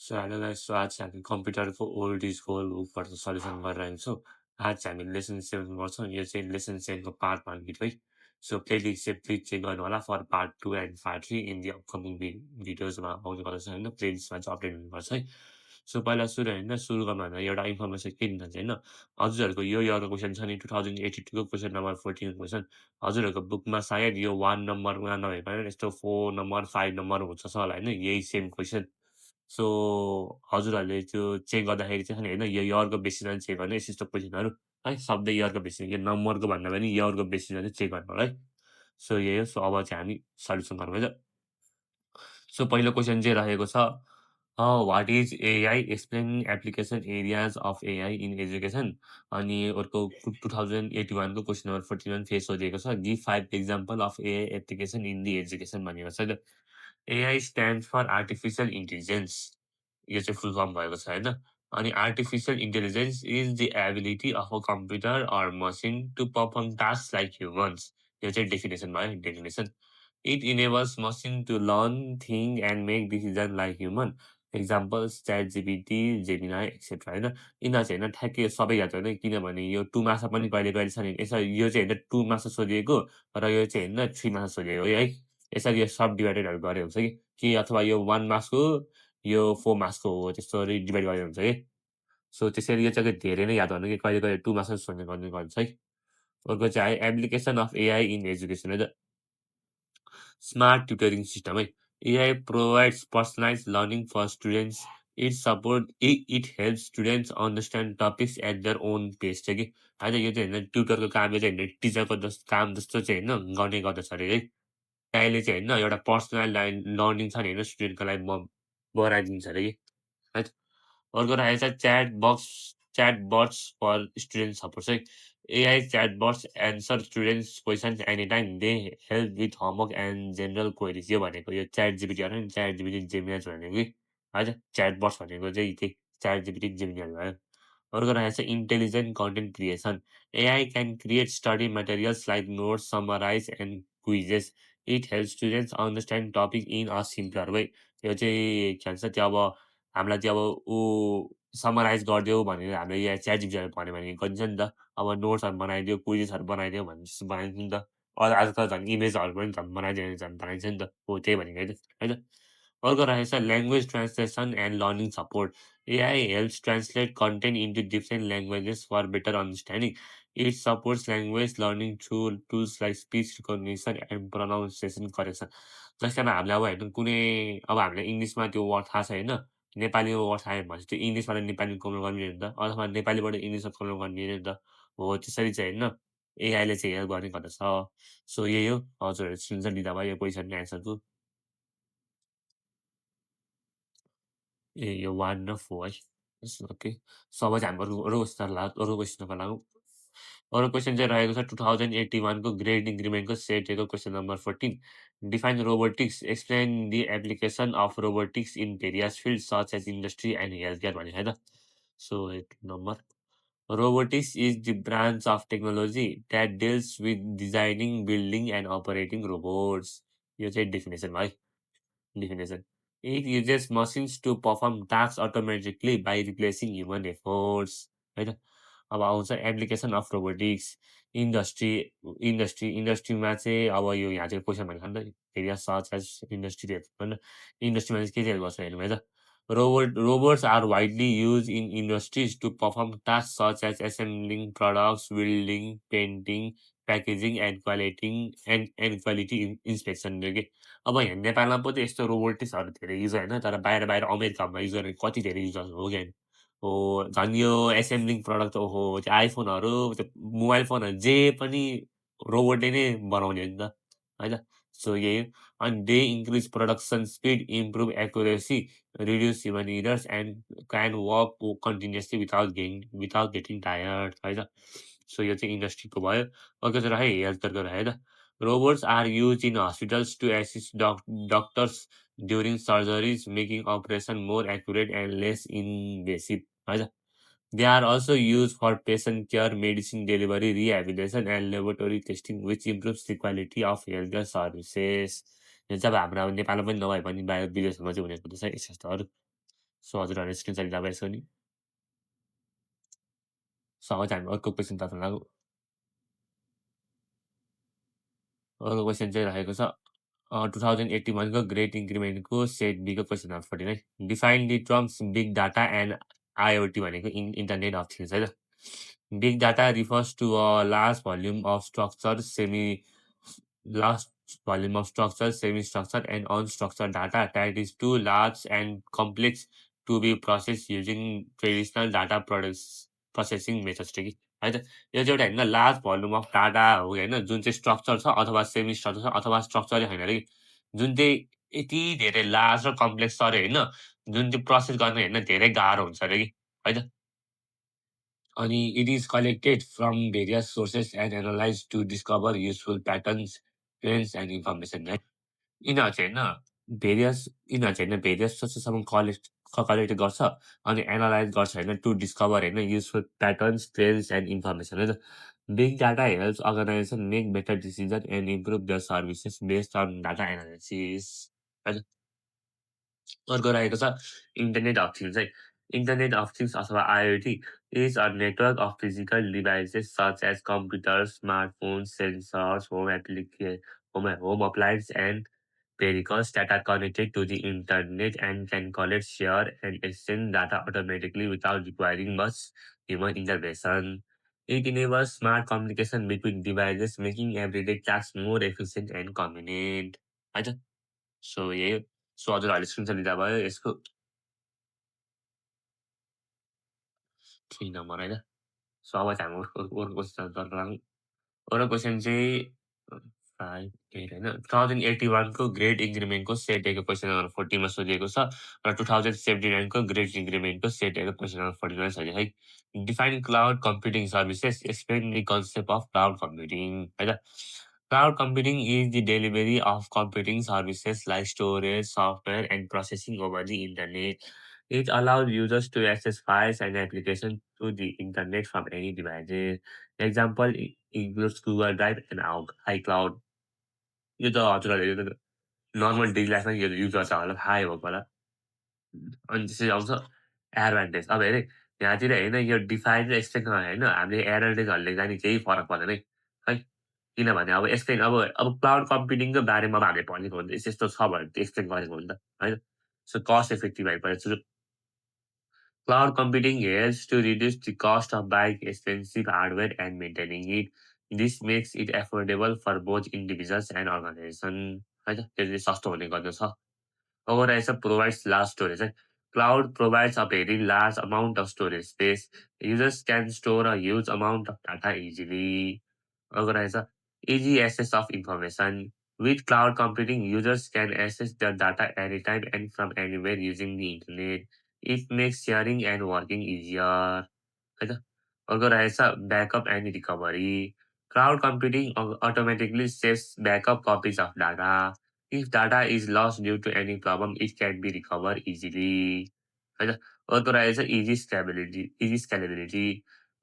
So hello guys, so आज चाहिँ हामी कम्प्युटरको ओल्ड इज गोल्ड बुकबाट सल्युसन गरिरहेको छौँ। आज चाहिँ हामी लेसन 7 गर्छौँ। यो चाहिँ लेसन 7 को पार्ट 1 भिडियो है। सो प्लेलिस्ट चाहिँ प्लिज चेक गर्नु होला for part 2 and part 3 in the upcoming भिडियोजमा आउने गर्दछ होइन, प्लेलिस्टमा चाहिँ अपडेट हुनुपर्छ है। सो पहिला सुरु गर्नुभन्दा एउटा इन्फर्मेसन के दिन जान्छ होइन, हजुरहरूको यो इयरको क्वेसन छ नि 2082 को क्वेसन नम्बर 14 को क्वेसन हजुरहरूको बुकमा सायद यो 1 नम्बरमा नभए यस्तो 4 नम्बर 5 नम्बर हुन्छ छ होला होइन, यही सेम क्वेसन। सो हजुरहरूले त्यो चेक गर्दाखेरि चाहिँ होइन, यो इयरको बेसिसमा चेक गर्ने यस्तो यस्तो क्वेसनहरू है, सबै इयरको बेसिसमा यो नम्बरको भन्दा पनि इयरको बेसिसमा चाहिँ चेक गर्नु होला है। सो यही हो। सो अब चाहिँ हामी सल्युसन गरौँ है त। सो पहिलो क्वेसन चाहिँ रहेको छ what is AI explaining application areas of AI in education. अनि अर्को 2081 को क्वेसन नम्बर 41 फेस सोधिएको छ give 5 example of AI application in the education भनेको छ है त। AI stand for artificial intelligence, यो चाहिँ फुल फर्म भएको छ होइन। अनि artificial intelligence is the ability of a computer or machine to perform task like humans, यो चाहिँ डेफिनेसन भयो definition. It enables machine to learn thing and make decision like human. Examples chat GPT, Gemini etcetera होइन। यिनीहरू चाहिँ होइन ठ्याक्कै सबै याद होइन, किनभने यो 2 मार्क्समा पनि कहिले कहिले छ नि यसरी, यो चाहिँ होइन 2 मार्क्समा सोधिएको र यो चाहिँ होइन 3 मार्क्समा सोधिएको है। यसरी यो सब डिभाइडेडहरू गरे हुन्छ कि अथवा यो 1 मार्क्सको यो 4 मार्क्सको हो, त्यस्तो डिभाइड गरेर हुन्छ कि। सो त्यसरी यो चाहिँ धेरै नै याद गर्नु कि कहिले कहिले 2 मार्क्समा सोध्ने गर्ने गर्छ है। अर्को चाहिँ application of AI in education है त। स्मार्ट ट्युटरिङ सिस्टम है। AI provides personalize learning for students. It help students understand topics at their own pace चाहिँ कि होइन, यो चाहिँ होइन ट्युटरको काम चाहिँ होइन टिचरको काम जस्तो चाहिँ होइन गर्ने गर्दछ अरे है। एआईले चाहिँ होइन एउटा पर्सनल लर्निङ छ नि होइन स्टुडेन्टको लागि बनाइदिन्छ अरे कि है। अर्को राखेको छ chat bots for student supports है। AI chat bots answer students questions any time they help with homework and general queries. यो भनेको यो च्याट जिपिटी होइन नि, च्याट जिपिटी जेमिनाज भनेको कि हजुर, च्याट बट्स भनेको चाहिँ त्यही च्याट जिपिटी जेमिनाज भयो। अर्को रहेको छ intelligent content creation. AI can create study materials like notes, summarize and quizzes. It help students understand topic in a simpler way. यो चाहिँ के भन्छ त्यो अब हामीलाई त्यो अब समराइज गरिदेऊ भनेर हामीले यहाँ च्याट जिपिटीले भन्यो भने गरिदिन्छ नि त। अब नोट्सहरू बनाइदियो, क्विजेसहरू बनाइदियो भने जस्तो बनाइदिन्छ नि त। आज त झन् इमेजहरू पनि झन् बनाइदियो झन् बनाइदिन्छ नि त, हो त्यही भनेको है त। अर्को रहेको छ language translation and learning support. AI helps translate content into different languages for better understanding. It supports language learning through tools like speech recognition and pronunciation correction. जस्तै अब हामीले अब होइन कुनै अब हामीलाई इङ्ग्लिसमा त्यो वर्ड थाहा छ होइन, नेपालीमा वर्ड थाहा भने त्यो इङ्ग्लिसबाट नेपाली कन्भर्ट गर्ने नि त, अथवा नेपालीबाट इङ्ग्लिसमा कन्भर्ट गर्ने नि त। हो त्यसरी चाहिँ होइन एआईले चाहिँ हेल्प गर्ने गर्दछ। सो यही हो, हजुरहरू स्क्रिनसट लिँदा भयो यो क्वेसनको एन्सरको। ए यो 1 र 4 है। ओके। सो अब चाहिँ हाम्रो अरू क्वेसनको लागौँ। अरू क्वेसन चाहिँ रहेको छ 2081 को ग्रेड इन्क्रिमेन्टको सेटएको question number 14। Define robotics, explain the application of robotics in various field such as industry and health care भनेको है त। So 8 number robotics is the branch of technology that deals with designing, building and operating robots. यो चाहिँ definition भयो है। Definition. It uses machines to perform tasks automatically by replacing human efforts. होइन। अब आउँछ एप्लिकेसन अफ रोबोटिक्स इन्डस्ट्री। इन्डस्ट्रीमा चाहिँ अब यो यहाँ चाहिँ क्वेसन भनेको नि त एरिया सच एज इन्डस्ट्री होइन, इन्डस्ट्रीमा चाहिँ के चाहिँ गर्छ हेर्नु है त। Robots are widely use in industries to perform task such as assembling products, building, painting, packaging and quality inspection के। अब यहाँ नेपालमा पो त यस्तो रोबोटिक्सहरू धेरै युज होइन, तर बाहिर बाहिर अमेरिकामा युज गर्ने कति धेरै युज हो क्या। हो झन् यो एसेम्ब्लिङ प्रडक्ट त ओहो त्यो आइफोनहरू, त्यो मोबाइल फोनहरू जे पनि रोबोटले नै बनाउने हो नि त होइन। सो यही हो। अनि they increase production speed, improve accuracy, reduce human errors and can work continuously without getting tired है त। सो यो चाहिँ इन्डस्ट्रीको भयो। अर्को चाहिँ रह्यो हेल्थ केयरको रह्यो है त। Robots are use in hospitals to assist doctors during surgeries, making operation more accurate and less invasive है त। They are also used for patient care, medicine delivery, rehabilitation and laboratory testing which improves the quality of healthcare services। यो चाहिँ अब हाम्रो अब नेपालमा पनि नभए पनि बाहिर विदेशमा चाहिँ हुने गर्दछ यस्तोहरू। सो हजुरहरूले स्क्रिन लिँदा भयो यसको नि सो अब चाहिँ हामी अर्को क्वेसनतर्फ लागौँ अर्को क्वेसन चाहिँ रहेको छ 2081 को ग्रेट इन्क्रिमेन्टको सेट बीको क्वेसन नम्बर 14 है define the terms big data and IoT भनेको इन्टरनेट अफ थिङ्स है त big data refers to a large volume of structure semi structure and unstructure data that is too large and complex to be process using traditional data processing methods कि है त यो चाहिँ एउटा होइन large volume of data हो होइन जुन चाहिँ स्ट्रक्चर छ अथवा सेमी स्ट्रक्चर छ अथवा स्ट्रक्चरै होइन अरे जुन चाहिँ यति धेरै लार्ज र कम्प्लेक्स छ अरे होइन जुन चाहिँ प्रोसेस गर्ने होइन धेरै गाह्रो हुन्छ अरे कि है त अनि it is collected from various sources and analyze to discover useful patterns trends and information है यिनीहरू चाहिँ होइन भेरियस सोर्सेससँग कलेक्ट गर्छ अनि एनालाइज गर्छ होइन टु डिस्कभर होइन useful patterns trends and information है त big data helps organisation make better decision and improve their services based on data analysis है त अर्को रहेको छ इन्टरनेट अफ थिङ्स है इन्टरनेट अफ थिङ्स अथवा IoT is a network of physical devices such as computer smartphone sensors home appliance and vehicles that are connected to the internet and can collect, share, and exchange data automatically without requiring much human intervention. It enables smart communication between devices, making everyday tasks more efficient and convenient. है त so यही हो so हजुरहरूले screenshot लिँदा भयो यसको 3 number होइन so अब चाहिँ हामी अर्को क्वेसनतर्फ लागौँ अरू क्वेसन चाहिँ 5, 8 होइन 2081को ग्रेट इन्क्रिमेन्टको सेटएको क्वेसन नम्बर 14 मा सोधिएको छ र 2079को ग्रेट इन्क्रिमेन्टको सेटएको क्वेसन नम्बर 41 मा छ है define cloud computing services explain the concept of cloud computing है त cloud computing is the delivery of computing services like storage software and processing over the internet It allows users to access files and applications to the internet from any devices. Example includes Google Drive and iCloud. यो त हजुरहरूले यो त normal daily लाइफमा यो use गर्छ होला थाहै भएको होला अनि त्यसरी आउँछ एडभान्टेज अब हेरे यहाँतिर होइन यो डिफाइन र एक्सप्लेन होइन हामीले एडभान्टेजहरू लेख्दा नि केही फरक पर्दैन है किनभने अब एक्सप्लेन अब क्लाउड कम्प्युटिङको बारेमा अब हामीले भनेको हुन्छ यस्तो यस्तो छ भनेर एक्सप्लेन गरेको हुन्छ होइन सो कस्ट इफेक्टिभ आइपरेको Cloud computing helps to reduce the cost of buying expensive hardware and maintaining it. This makes it affordable for both individuals and organizations. है त त्यसले सस्तो हुने गर्दछ Organizer provides large storage. Right? Cloud provides a very large amount of storage space. Users can store a huge amount of data easily. Organizer easy access of information. With cloud computing, users can access their data anytime and from anywhere using the internet. It makes sharing and working easier. है त अर्को रहेछ backup and recovery cloud computing automatically saves backup copies of data. If data is lost due to any problem, it can be recovered easily. है त अर्को रहेछ easy scalability.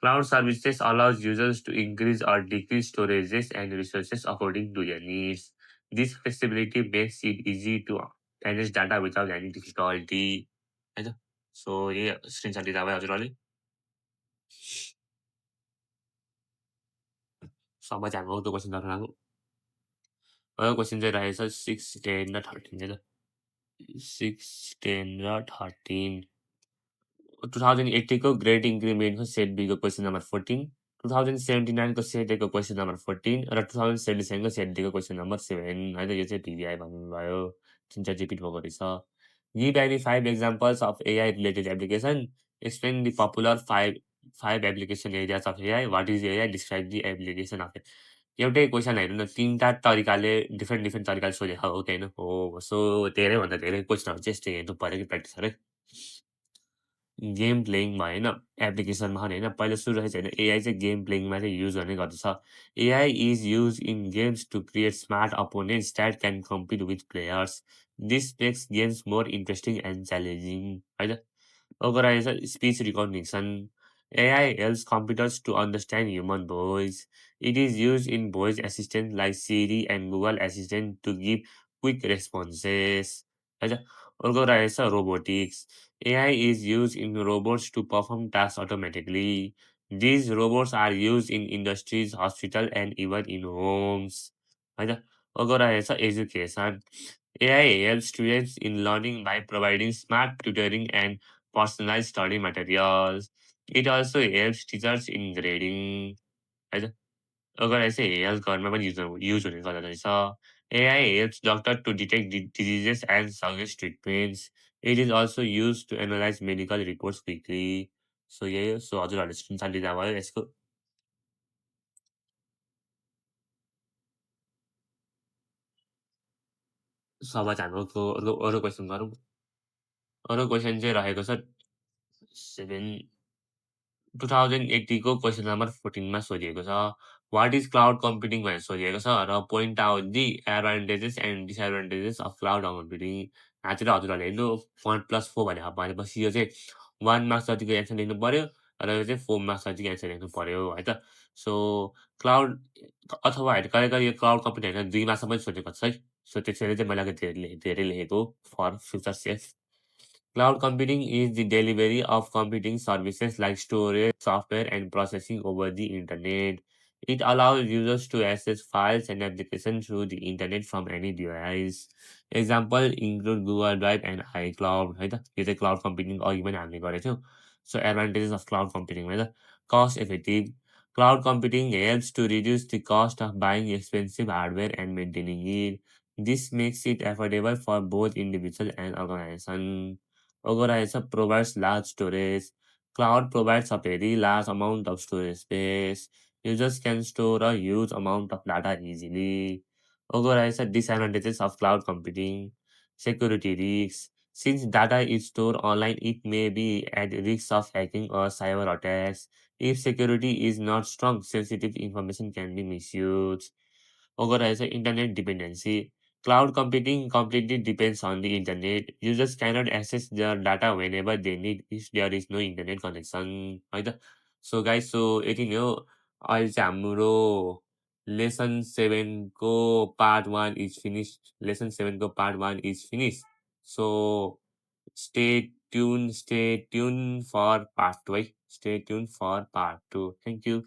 Cloud services allows users to increase or decrease storages and resources according to their needs. This flexibility makes it easy to manage data without any difficulty. है त so यही screenshot लिँदा भयो हजुरहरूले सबै चाहिँ हाम्रो अर्को क्वेसनतर्फ लागौँ अर्को क्वेसन चाहिँ रहेछ 6, 10 र 13 है त 6, 10 र 13 2080 को ग्रेट इन्क्रिमेन्टको सेट बीको क्वेसन नम्बर 14 2079 को सेट एको क्वेसन नम्बर 14 र 2077 को सेट डीको क्वेसन नम्बर 7 है त यो चाहिँ पिबिआई भन्नुभयो जुन चाहिँ रिपिट भएको रहेछ give any 5 examples of AI related application explain the popular 5 application areas of AI what is AI describe the application of एउटै क्वेसन हेर्नु न 3टा तरिकाले डिफ्रेन्ट तरिकाले सोधेको हो कि होइन हो सो धेरैभन्दा धेरै क्वेसनहरू चाहिँ यस्तै हेर्नु पऱ्यो कि प्र्याक्टिस है गेम प्लेइङमा होइन एप्लिकेसनमा होइन पहिला सुरु रहेछ होइन एआई चाहिँ गेम प्लेइङमा चाहिँ युज गर्ने गर्दछ AI is use in games to create smart opponents that can compete with players this makes games more interesting and challenging है त अर्को रहेछ speech recognition AI helps computers to understand human voice it is use in voice assistant like Siri and Google assistant to give quick responses है त अर्को रहेछ robotics. AI is used in robots to perform tasks automatically. These robots are used in industries, hospital, and even in homes. होइन अर्को रहेछ education. AI helps students in learning by providing smart tutoring and personalized study materials. It also helps teachers in grading. होइन अगर ऐसे health घरमा पनि use हुने गर्दो रहेछ। AI helps doctor to detect diseases and suggest treatments. It is also used to analyze medical reports quickly. So यही हो। सो हजुरहरूले सुनसान लिँदा भयो यसको। समझ हाम्रो अरू क्वेसन गरौँ। अरू क्वेसन चाहिँ रहेको छ 7 2080 को क्वेसन नम्बर 14 मा सोधिएको छ। वाट इज क्लाउड कम्प्युटिङ भनेर सोधिएको छ र point out the advantages and disadvantages of cloud computing. यहाँतिर हजुरहरूले हेर्नु 1+4 भनेपछि यो चाहिँ 1 मार्क्स जतिको एन्सर लेख्नु पर्यो र यो चाहिँ 4 मार्क्स जतिको एन्सर लेख्नु पर्यो है त। सो क्लाउड अथवा होइन कहिले कहिले यो क्लाउड कम्प्युटिङ होइन 2 मार्क्समा पनि सोधेको छ है। सो त्यसैले चाहिँ मैले अलिक धेरै लेखेको for future safe. Cloud computing is the delivery of computing services like storage, software, and processing over the internet. It allows users to access files and applications through the internet from any device. Example include Google Drive and iCloud है त। यो चाहिँ cloud computing अघि पनि हामीले गरेको थियौँ। So advantages of cloud computing है त। Cost effective Cloud computing helps to reduce the cost of buying expensive hardware and maintaining it. This makes it affordable for both individual and organization. Organizer provides large storage. Cloud provides a very large amount of storage space. Users can store a huge amount of data easily. Organizer disadvantages of cloud computing. Security risks. Since data is stored online, it may be at risk of hacking or cyber attacks. If security is not strong, sensitive information can be misused. Organizer internet dependency. Cloud computing completely depends on the internet. Users cannot access their data whenever they need if there is no internet connection. है त। So guys so यति नै हो। अहिले चाहिँ हाम्रो lesson 7 को part 1 is finish. Lesson 7 को part 1 is finish. So stay tune for part 2 है। Stay tune for part 2। Thank you.